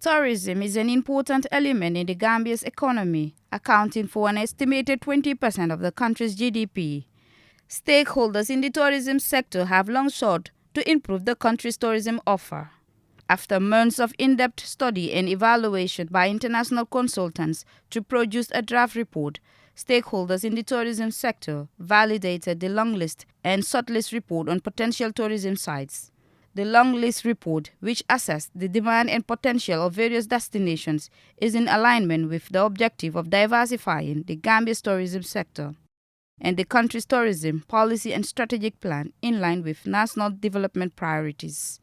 Tourism is an important element in the Gambia's economy, accounting for an estimated 20% of the country's GDP. Stakeholders in the tourism sector have long sought to improve the country's tourism offer. After months of in-depth study and evaluation by international consultants to produce a draft report, stakeholders in the tourism sector validated the long list and shortlist report on potential tourism sites. The long list report, which assessed the demand and potential of various destinations, is in alignment with the objective of diversifying the Gambia's tourism sector and the country's tourism policy and strategic plan in line with national development priorities.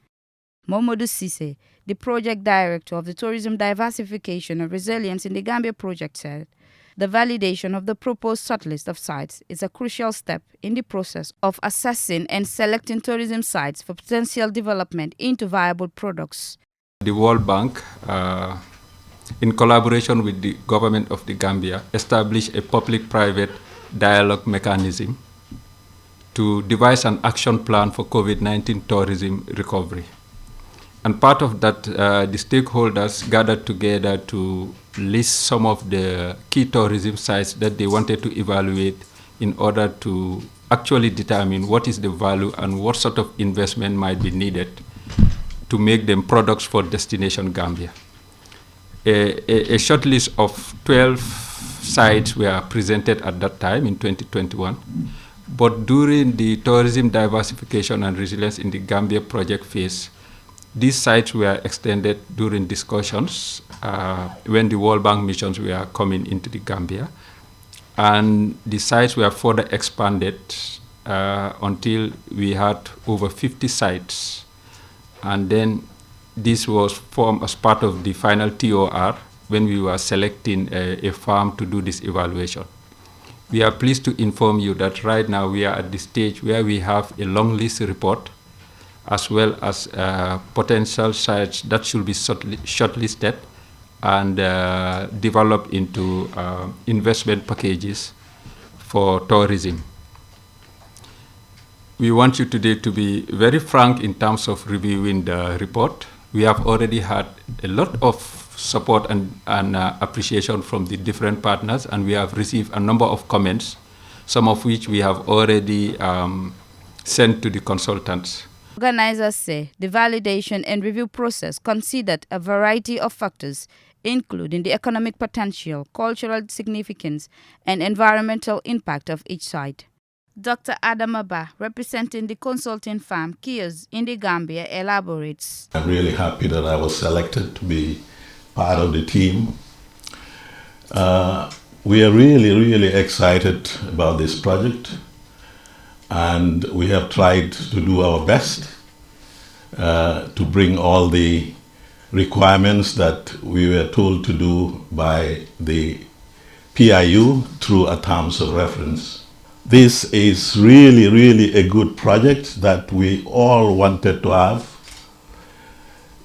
Momodu Sise, the project director of the Tourism Diversification and Resilience in the Gambia project, said, the validation of the proposed shortlist of sites is a crucial step in the process of assessing and selecting tourism sites for potential development into viable products. The World Bank, in collaboration with the government of the Gambia, established a public-private dialogue mechanism to devise an action plan for COVID-19 tourism recovery. And part of that, the stakeholders gathered together to list some of the key tourism sites that they wanted to evaluate in order to actually determine what is the value and what sort of investment might be needed to make them products for Destination Gambia. A short list of 12 sites were presented at that time in 2021. But during the Tourism Diversification and Resilience in the Gambia project phase, these sites were extended during discussions when the World Bank missions were coming into the Gambia. And the sites were further expanded until we had over 50 sites. And then this was formed as part of the final TOR when we were selecting a farm to do this evaluation. We are pleased to inform you that right now we are at the stage where we have a long list report as well as potential sites that should be shortlisted and developed into investment packages for tourism. We want you today to be very frank in terms of reviewing the report. We have already had a lot of support and appreciation from the different partners, and we have received a number of comments, some of which we have already sent to the consultants. Organizers say the validation and review process considered a variety of factors, including the economic potential, cultural significance, and environmental impact of each site. Dr. Adam Abba, representing the consulting firm Kios in the Gambia, elaborates. I'm really happy that I was selected to be part of the team. We are really excited about this project, and we have tried to do our best to bring all the requirements that we were told to do by the PIU through a terms of reference. This is really a good project that we all wanted to have,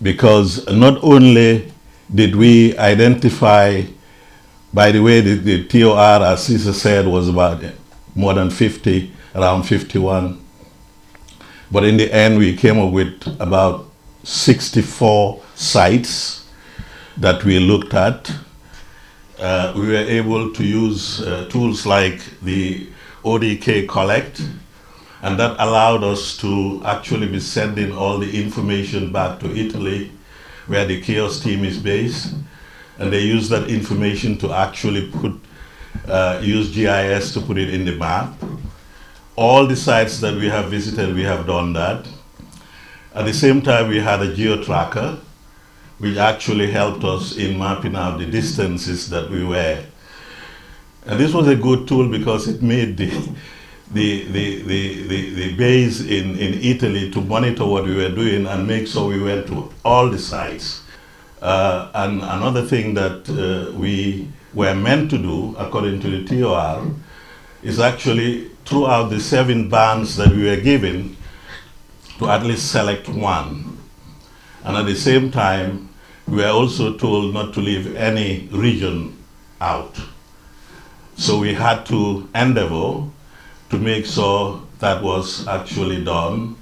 because not only did we identify, by the way, the TOR, as Cesar said, was about more than 50, around 51. But in the end, we came up with about 64 sites that we looked at. We were able to use tools like the ODK Collect, and that allowed us to actually be sending all the information back to Italy, where the Kios team is based, and they use that information to actually use GIS to put it in the map. All the sites that we have visited, we have done that. At the same time, we had a geo-tracker, which actually helped us in mapping out the distances that we were. And this was a good tool because it made the base in Italy to monitor what we were doing and make sure we went to all the sites. And another thing that we were meant to do, according to the TOR, is actually throughout the 7 bands that we were given, to at least select one. And at the same time, we were also told not to leave any region out. So we had to endeavor to make sure that was actually done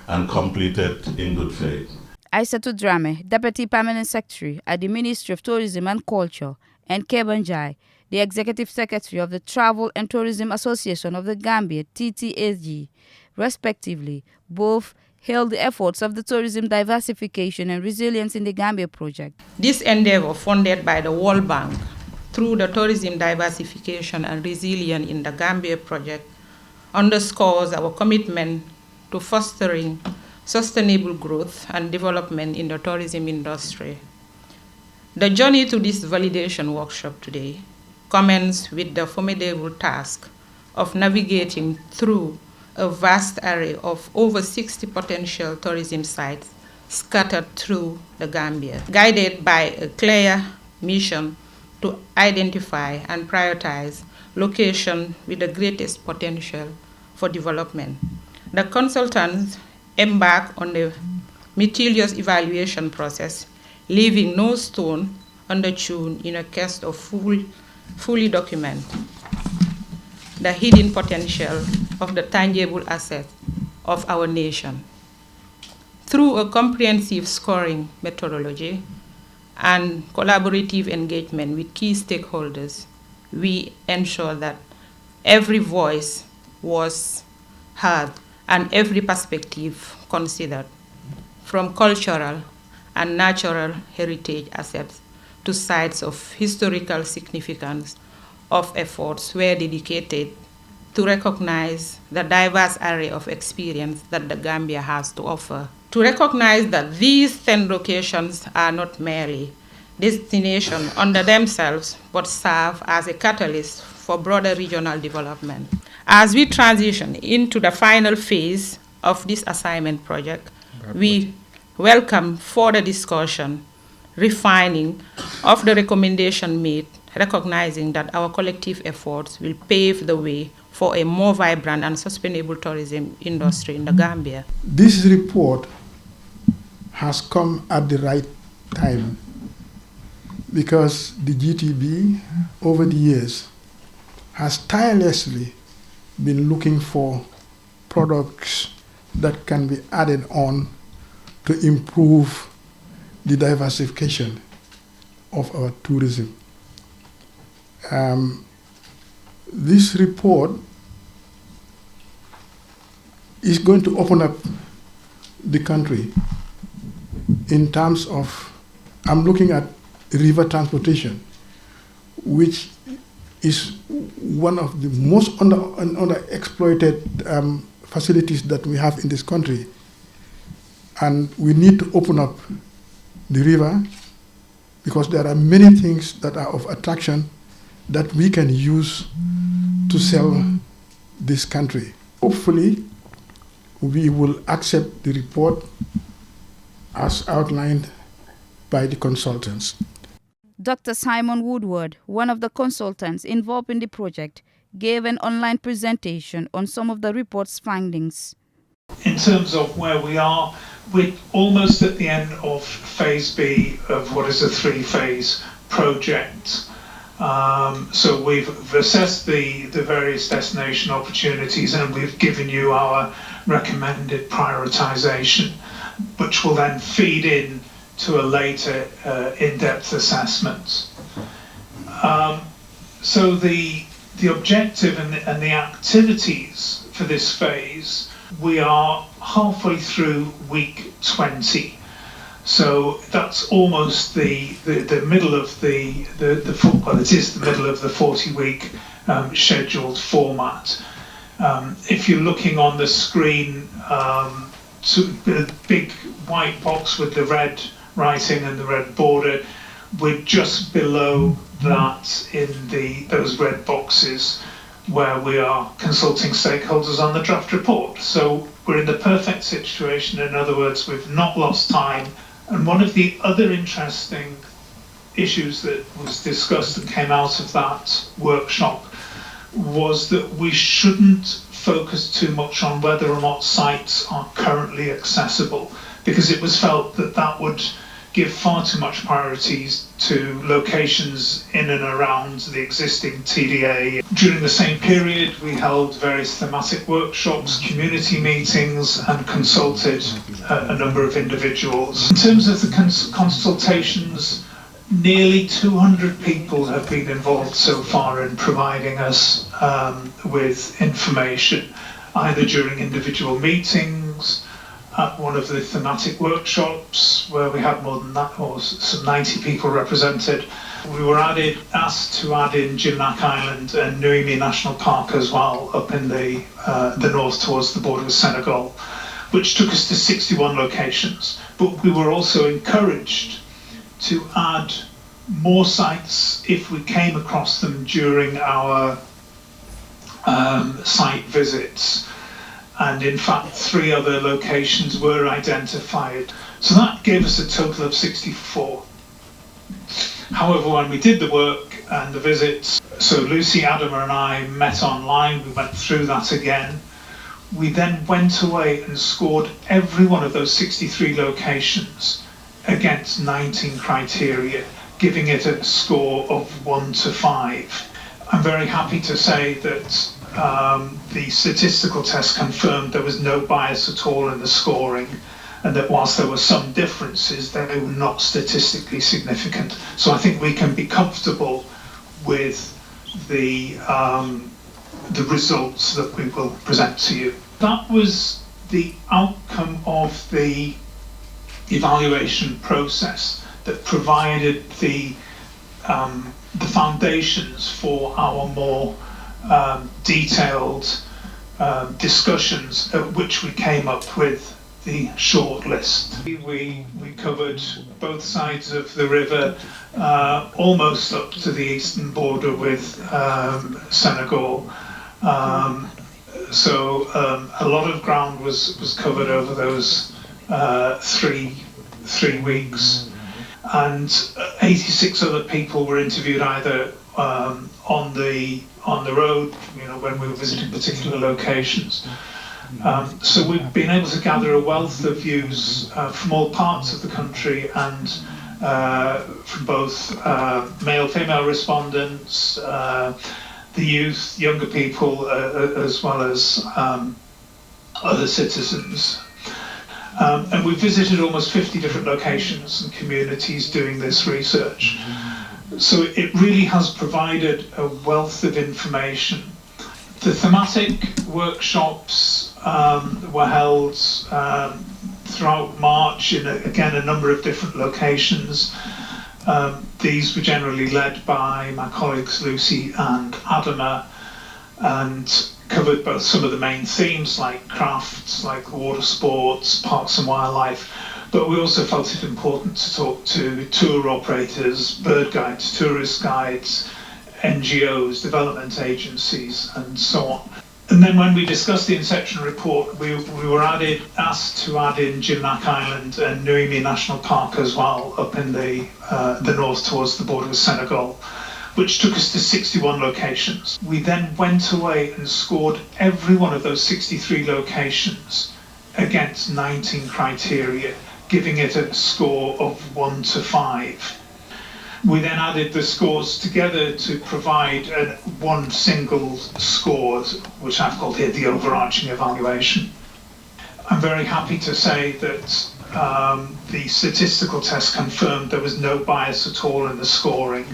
and completed in good faith. Aissatou Dramé, Deputy Permanent Secretary at the Ministry of Tourism and Culture, and Kebanjai, the Executive Secretary of the Travel and Tourism Association of the Gambia, TTAG, respectively, both hailed the efforts of the Tourism Diversification and Resilience in the Gambia project. This endeavor, funded by the World Bank through the Tourism Diversification and Resilience in the Gambia project, underscores our commitment to fostering sustainable growth and development in the tourism industry. The journey to this validation workshop today commences with the formidable task of navigating through a vast array of over 60 potential tourism sites scattered through the Gambia, guided by a clear mission to identify and prioritize locations with the greatest potential for development. The consultants embark on the meticulous evaluation process, leaving no stone unturned in a quest of fully document the hidden potential of the tangible assets of our nation. Through a comprehensive scoring methodology and collaborative engagement with key stakeholders, we ensure that every voice was heard and every perspective considered, from cultural and natural heritage assets to sites of historical significance. Of efforts were dedicated to recognize the diverse array of experience that the Gambia has to offer. To recognize that these 10 locations are not merely destinations unto themselves, but serve as a catalyst for broader regional development. As we transition into the final phase of this assignment project, we welcome further discussion, refining of the recommendation made, recognizing that our collective efforts will pave the way for a more vibrant and sustainable tourism industry in the Gambia. This report has come at the right time because the GTB over the years has tirelessly been looking for products that can be added on to improve the diversification of our tourism. This report is going to open up the country in terms of, I'm looking at river transportation, which is one of the most underexploited facilities that we have in this country. And we need to open up the river because there are many things that are of attraction that we can use to sell this country. Hopefully, we will accept the report as outlined by the consultants. Dr. Simon Woodward, one of the consultants involved in the project, gave an online presentation on some of the report's findings. In terms of where we are, we're almost at the end of phase B of what is a 3-phase project. So we've assessed the various destination opportunities and we've given you our recommended prioritization, which will then feed in to a later in-depth assessment. So the objective and the activities for this phase, we are halfway through week 20. So that's almost the middle of well, it is the middle of the 40-week scheduled format. If you're looking on the screen, the big white box with the red writing and the red border, we're just below that in those red boxes where we are consulting stakeholders on the draft report. So we're in the perfect situation. In other words, we've not lost time. And one of the other interesting issues that was discussed and came out of that workshop was that we shouldn't focus too much on whether or not sites are currently accessible, because it was felt that that would give far too much priorities to locations in and around the existing TDA. During the same period, we held various thematic workshops, community meetings, and consulted a number of individuals. In terms of the consultations, nearly 200 people have been involved so far in providing us with information, either during individual meetings, at one of the thematic workshops where we had more than that, or some 90 people represented. We were asked to add in Jimnak Island and Nuimi National Park as well, up in the north towards the border with Senegal, which took us to 61 locations. But we were also encouraged to add more sites if we came across them during our site visits. And in fact, 3 other locations were identified. So that gave us a total of 64. However, when we did the work and the visits, so Lucy, Adama and I met online, we went through that again. We then went away and scored every one of those 63 locations against 19 criteria, giving it a score of 1 to 5. I'm very happy to say that the statistical test confirmed there was no bias at all in the scoring, and that whilst there were some differences, they were not statistically significant. So I think we can be comfortable with the results that we will present to you. That was the outcome of the evaluation process that provided the foundations for our more detailed discussions at which we came up with the short list. We covered both sides of the river, almost up to the eastern border with Senegal. So a lot of ground was covered over those 3 weeks, and 86 other people were interviewed either on the road, when we were visiting particular locations. So we've been able to gather a wealth of views from all parts of the country, and from both male, female respondents, the youth, younger people, as well as other citizens. And we visited almost 50 different locations and communities doing this research. So it really has provided a wealth of information. The thematic workshops were held throughout March in, again, a number of different locations. These were generally led by my colleagues Lucy and Adama, and covered both some of the main themes like crafts, like water sports, parks and wildlife, but we also felt it important to talk to tour operators, bird guides, tourist guides, NGOs, development agencies, and so on. And then when we discussed the inception report, we were asked to add in Jimnak Island and Nuimi National Park as well, up in the north towards the border with Senegal, which took us to 61 locations. We then went away and scored every one of those 63 locations against 19 criteria, giving it a score of 1 to 5. We then added the scores together to provide one single score, which I've called here the overarching evaluation. I'm very happy to say that the statistical test confirmed there was no bias at all in the scoring,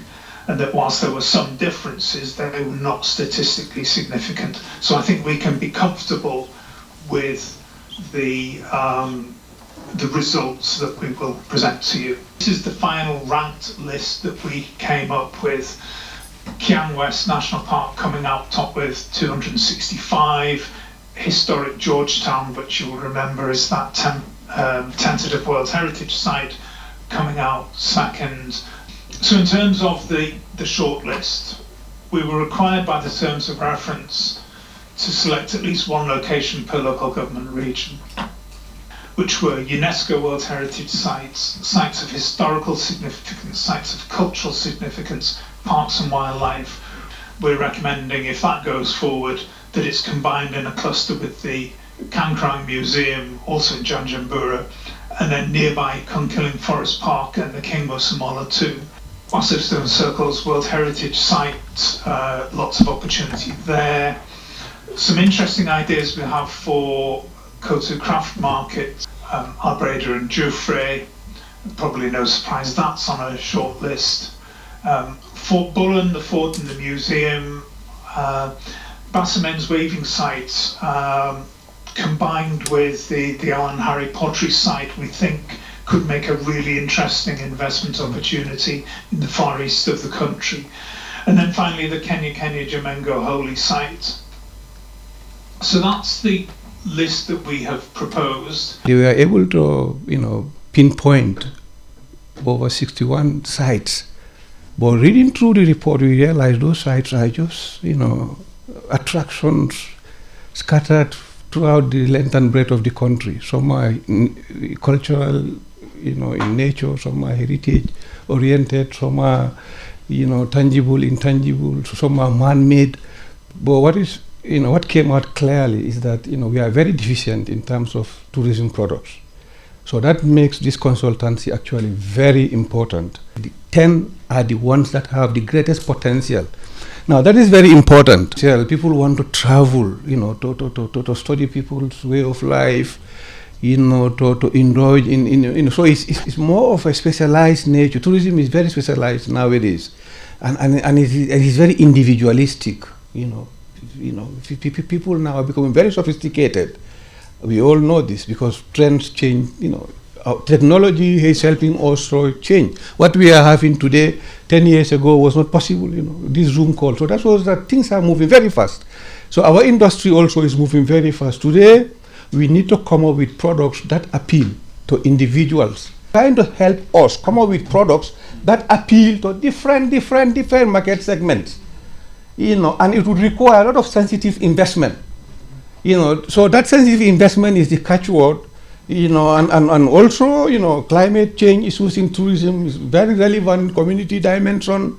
and that whilst there were some differences, they were not statistically significant. So I think we can be comfortable with the results that we will present to you. This is the final ranked list that we came up with. Kiang West National Park coming out top with 265. Historic Georgetown, which you will remember is that tentative World Heritage Site, coming out second. So in terms of the short list, we were required by the terms of reference to select at least one location per local government region, which were UNESCO World Heritage Sites, sites of historical significance, sites of cultural significance, parks and wildlife. We're recommending, if that goes forward, that it's combined in a cluster with the Kankrang Museum, also in Janjanbureh, and then nearby Cunkilling Forest Park and the Kingmo Samola too. Massive Stone Circles, World Heritage Site, lots of opportunity there. Some interesting ideas we have for Kotu Craft Market, Albreda and Jufre. Probably no surprise that's on a short list. Fort Bullen, the fort and the museum, Bassamens Waving Site, combined with the Alan Harry Pottery site, we think could make a really interesting investment opportunity in the far east of the country. And then finally the Kenya Jamengo Holy Site. So that's the list that we have proposed. They were able to, pinpoint over 61 sites. But reading through the report, we realized those sites are just, attractions scattered throughout the length and breadth of the country. Some are cultural, in nature, some are heritage oriented, some are, tangible, intangible, some are man-made. But what came out clearly is that, we are very deficient in terms of tourism products. So that makes this consultancy actually very important. The 10 are the ones that have the greatest potential. Now that is very important. People want to travel, to study people's way of life, to indulge in so it's more of a specialized nature. Tourism is very specialized nowadays, and it is very individualistic. People now are becoming very sophisticated. We all know this because trends change. Our technology is helping also change. What we are having today, 10 years ago, was not possible. This Zoom call. So that shows that things are moving very fast. So our industry also is moving very fast. Today, we need to come up with products that appeal to individuals, trying to help us come up with products that appeal to different market segments. And it would require a lot of sensitive investment. So that sensitive investment is the catchword, and also, climate change issues in tourism is very relevant, community dimension,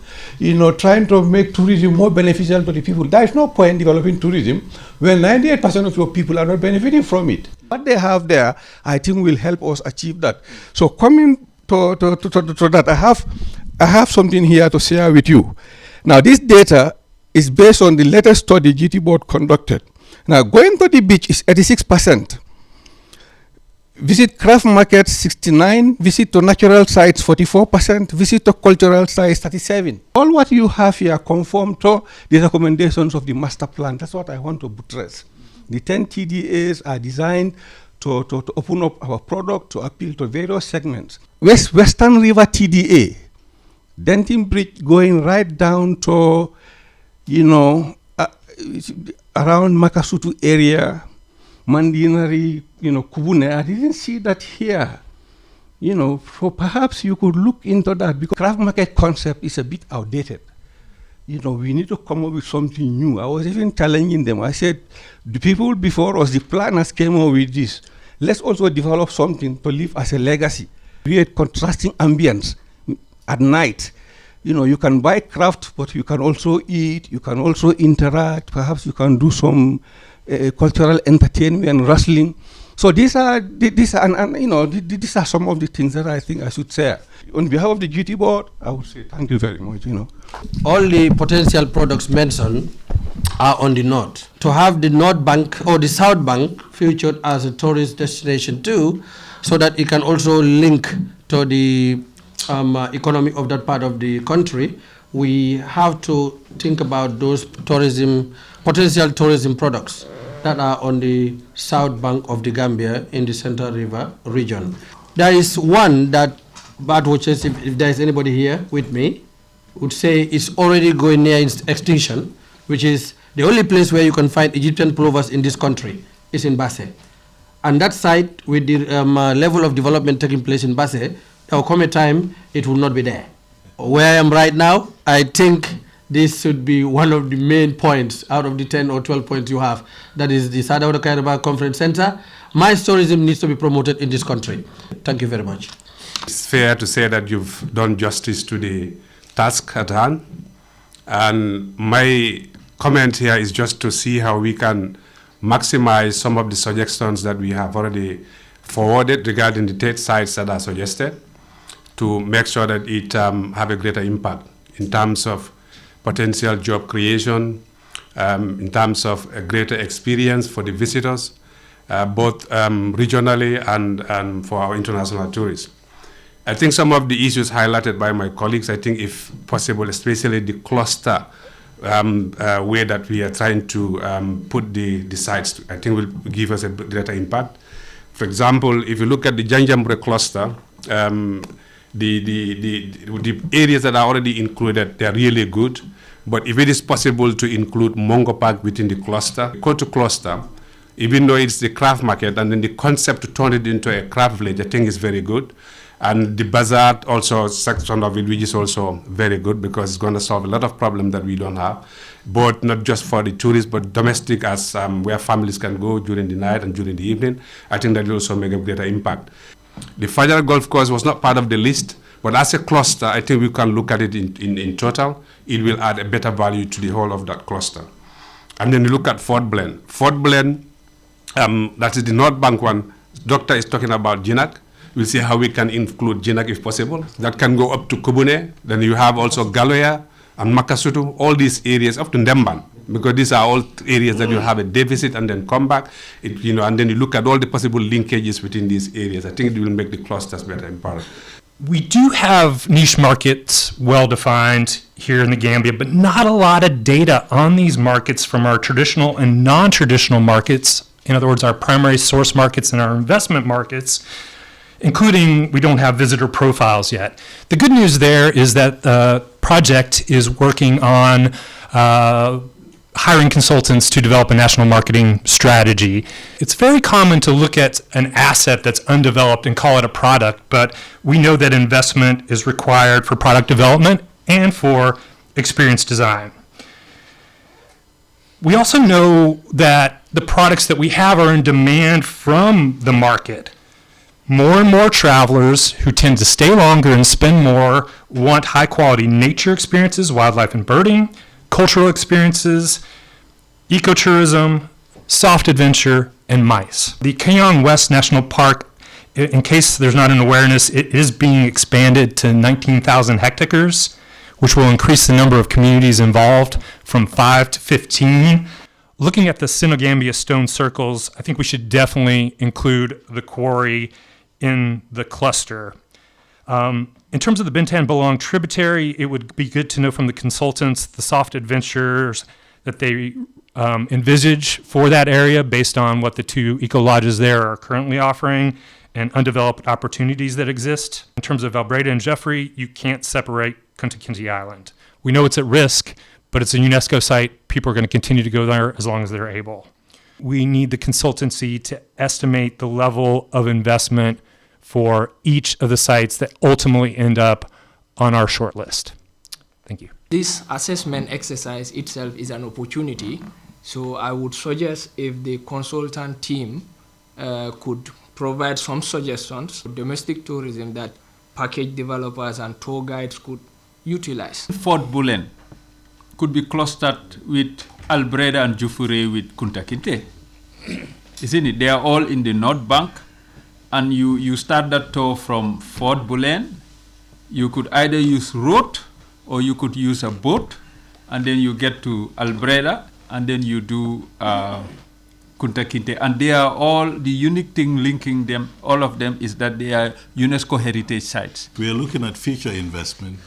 trying to make tourism more beneficial to the people. There is no point developing tourism when 98% of your people are not benefiting from it. What they have there, I think, will help us achieve that. So coming to that, I have something here to share with you. Now, this data is based on the latest study GT Board conducted. Now, going to the beach is 86%. Visit craft markets 69%, visit to natural sites 44%, visit to cultural sites 37%. All what you have here conform to the recommendations of the master plan. That's what I want to buttress. The 10 TDAs are designed to open up our product to appeal to various segments. Western River TDA, Denton Bridge going right down to, around Makasutu area, Mandinari, Kubune. I didn't see that here. So perhaps you could look into that because craft market concept is a bit outdated. We need to come up with something new. I was even challenging them. I said, the people before us, the planners came up with this. Let's also develop something to live as a legacy. Create contrasting ambience at night. You can buy craft, but you can also eat, you can also interact, perhaps you can do some cultural entertainment, wrestling. So these are some of the things that I think I should share. On behalf of the GT board, I would say thank you very much. All the potential products mentioned are on the north. To have the North Bank or the South Bank featured as a tourist destination too, so that it can also link to the economy of that part of the country, we have to think about those potential tourism products that are on the south bank of the Gambia in the Central River region. There is one that bird watchers, if there is anybody here with me, would say is already going near extinction, which is the only place where you can find Egyptian plovers in this country is in Basse. And that site, with the level of development taking place in Basse, there will come a time it will not be there. Where I am right now, I think this should be one of the main points out of the 10 or 12 points you have. That is the Sadauda Kairaba Conference Center. MICE tourism needs to be promoted in this country. Thank you very much. It's fair to say that you've done justice to the task at hand. And my comment here is just to see how we can maximize some of the suggestions that we have already forwarded regarding the 8 sites that are suggested to make sure that it have a greater impact in terms of potential job creation, in terms of a greater experience for the visitors, both regionally and for our international tourists. I think some of the issues highlighted by my colleagues, I think if possible, especially the cluster way that we are trying to put the sites, I think will give us a greater impact. For example, if you look at the Janjanbureh cluster, the areas that are already included, they're really good. But if it is possible to include Mongo Park within the cluster, Kotu cluster, even though it's the craft market, and then the concept to turn it into a craft village, I think is very good. And the bazaar also, section of it, which is also very good because it's going to solve a lot of problems that we don't have, both not just for the tourists, but domestic as where families can go during the night and during the evening. I think that will also make a greater impact. The Fajara Golf Course was not part of the list, but as a cluster, I think we can look at it in total. It will add a better value to the whole of that cluster. And then you look at Fort Blend. Fort Blend, that is the North Bank one. Doctor is talking about Jinak. We'll see how we can include Jinak if possible. That can go up to Kubune. Then you have also Galoya and Makasutu, all these areas up to Ndemban, because these are all areas that you have a deficit and then come back. And then you look at all the possible linkages within these areas. I think it will make the clusters better empowered. We do have niche markets well defined here in the Gambia, but not a lot of data on these markets from our traditional and non-traditional markets. In other words, our primary source markets and our investment markets, including we don't have visitor profiles yet. The good news there is that the project is working on hiring consultants to develop a national marketing strategy. It's very common to look at an asset that's undeveloped and call it a product, but we know that investment is required for product development and for experience design. We also know that the products that we have are in demand from the market. More and more travelers who tend to stay longer and spend more want high quality nature experiences, wildlife and birding, cultural experiences, ecotourism, soft adventure, and mice. The Kenyong West National Park, in case there's not an awareness, it is being expanded to 19,000 hectares, which will increase the number of communities involved from 5 to 15. Looking at the Senegambia stone circles, I think we should definitely include the quarry in the cluster. In terms of the Bintan Belong tributary, it would be good to know from the consultants the soft adventures that they envisage for that area based on what the 2 eco lodges there are currently offering and undeveloped opportunities that exist. In terms of Albreda and Jeffrey, you can't separate Kunta Kinte Island. We know it's at risk, but it's a UNESCO site. People are going to continue to go there as long as they're able. We need the consultancy to estimate the level of investment for each of the sites that ultimately end up on our short list. Thank you. This assessment exercise itself is an opportunity. So I would suggest if the consultant team could provide some suggestions for domestic tourism that package developers and tour guides could utilize. Fort Bulen could be clustered with Albreda and Jufure with Kunta Kinte. Isn't it? They are all in the North Bank. And you start that tour from Fort Bulen. You could either use road or you could use a boat, and then you get to Albreda, and then you do Kunta Kinte. And they are all, the unique thing linking them, all of them, is that they are UNESCO heritage sites. We are looking at future investment.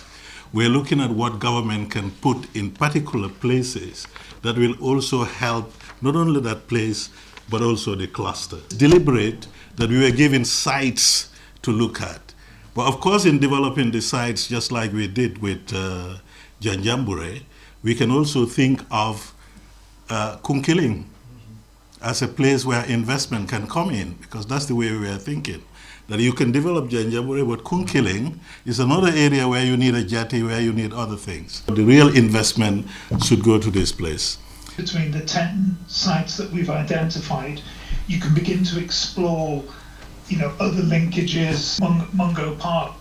We're looking at what government can put in particular places that will also help not only that place, but also the cluster. Deliberate that we were given sites to look at. But of course, in developing the sites, just like we did with Janjanbureh, we can also think of Kunkiling as a place where investment can come in, because that's the way we are thinking. That you can develop Janjanbureh, but Kunkiling is another area where you need a jetty, where you need other things. The real investment should go to this place. Between the 10 sites that we've identified, you can begin to explore, other linkages. Mungo Park,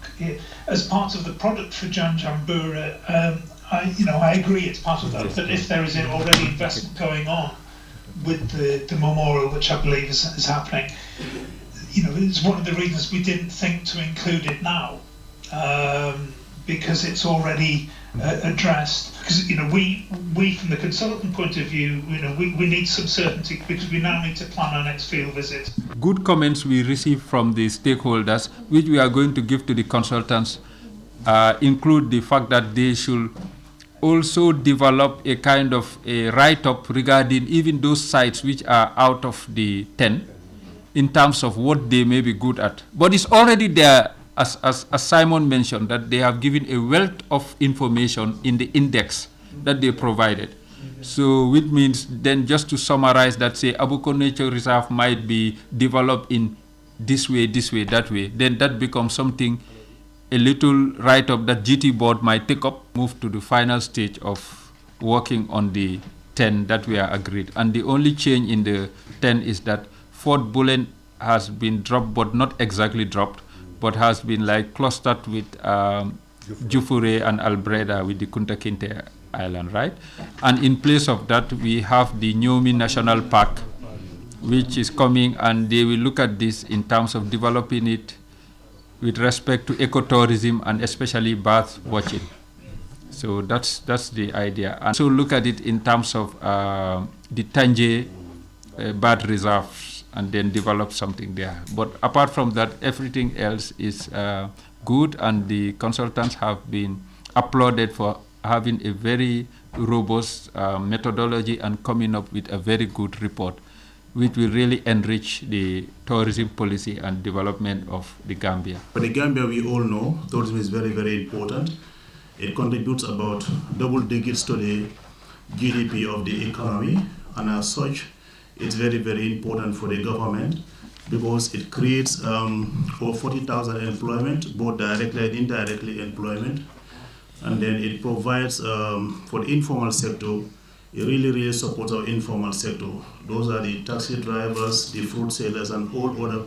as part of the product for Janjanbureh, I agree it's part of that. But if there is already investment going on with the memorial, which I believe is happening, it's one of the reasons we didn't think to include it now, because it's already addressed. Because we from the consultant point of view, we need some certainty because we now need to plan our next field visit. Good comments we received from the stakeholders, which we are going to give to the consultants, include the fact that they should also develop a kind of a write-up regarding even those sites which are out of the 10 in terms of what they may be good at. But it's already there, as Simon mentioned, that they have given a wealth of information in the index that they provided. So which means then, just to summarize that, say Abuko Nature Reserve might be developed in this way, that way, then that becomes something, a little write-up that GT board might take up, move to the final stage of working on the 10 that we are agreed. And the only change in the 10 is that Fort Bullen has been dropped, but not exactly dropped, but has been like clustered with Jufure and Albreda with the Kunta Kinte Island, right? And in place of that, we have the Nyomi National Park, which is coming, and they will look at this in terms of developing it with respect to ecotourism and especially bird watching. So that's the idea. And so look at it in terms of the Tanje bird reserves and then develop something there. But apart from that, everything else is good, and the consultants have been applauded for having a very robust methodology and coming up with a very good report, which will really enrich the tourism policy and development of the Gambia. For the Gambia, we all know tourism is very, very important. It contributes about double digits to the GDP of the economy, and as such, it's very, very important for the government because it creates over 40,000 employment, both directly and indirectly employment. And then it provides for the informal sector. It really supports our informal sector. Those are the taxi drivers, the fruit sellers, and all other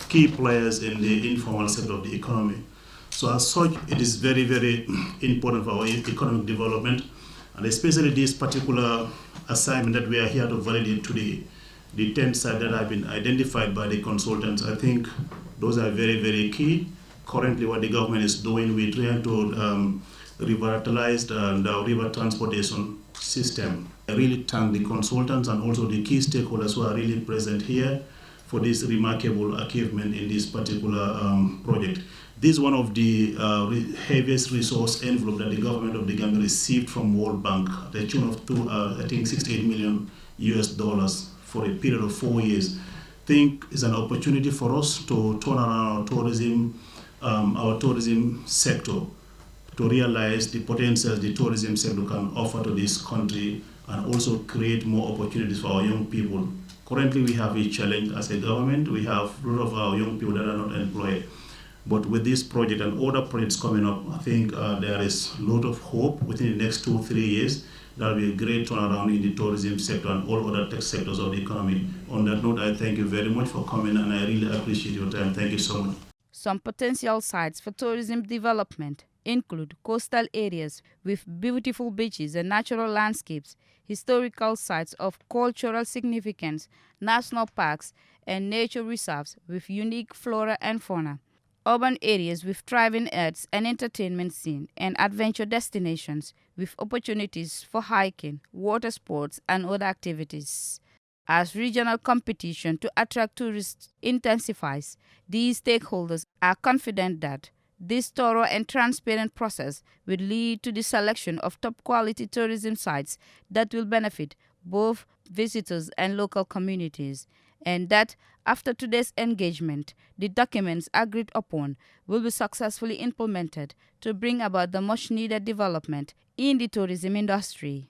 key players in the informal sector of the economy. So as such, it is very, very important for our economic development, and especially this particular assignment that we are here to validate today, the 10 sites that have been identified by the consultants. I think those are very, very key. Currently, what the government is doing, we're trying to revitalize the river transportation system. I really thank the consultants and also the key stakeholders who are really present here for this remarkable achievement in this particular project. This is one of the heaviest resource envelope that the government of the Gambia received from World Bank, at the tune of I think 68 million US dollars for a period of 4 years. I think it's an opportunity for us to turn around our tourism sector, to realize the potential the tourism sector can offer to this country, and also create more opportunities for our young people. Currently, we have a challenge as a government. We have a lot of our young people that are not employed. But with this project and other projects coming up, I think there is a lot of hope within the next 2-3 years. There will be a great turnaround in the tourism sector and all other tech sectors of the economy. On that note, I thank you very much for coming, and I really appreciate your time. Thank you so much. Some potential sites for tourism development include coastal areas with beautiful beaches and natural landscapes, historical sites of cultural significance, national parks, and nature reserves with unique flora and fauna, urban areas with thriving arts and entertainment scene, and adventure destinations with opportunities for hiking, water sports, and other activities. As regional competition to attract tourists intensifies, these stakeholders are confident that this thorough and transparent process will lead to the selection of top-quality tourism sites that will benefit both visitors and local communities, and that after today's engagement, the documents agreed upon will be successfully implemented to bring about the much-needed development in the tourism industry.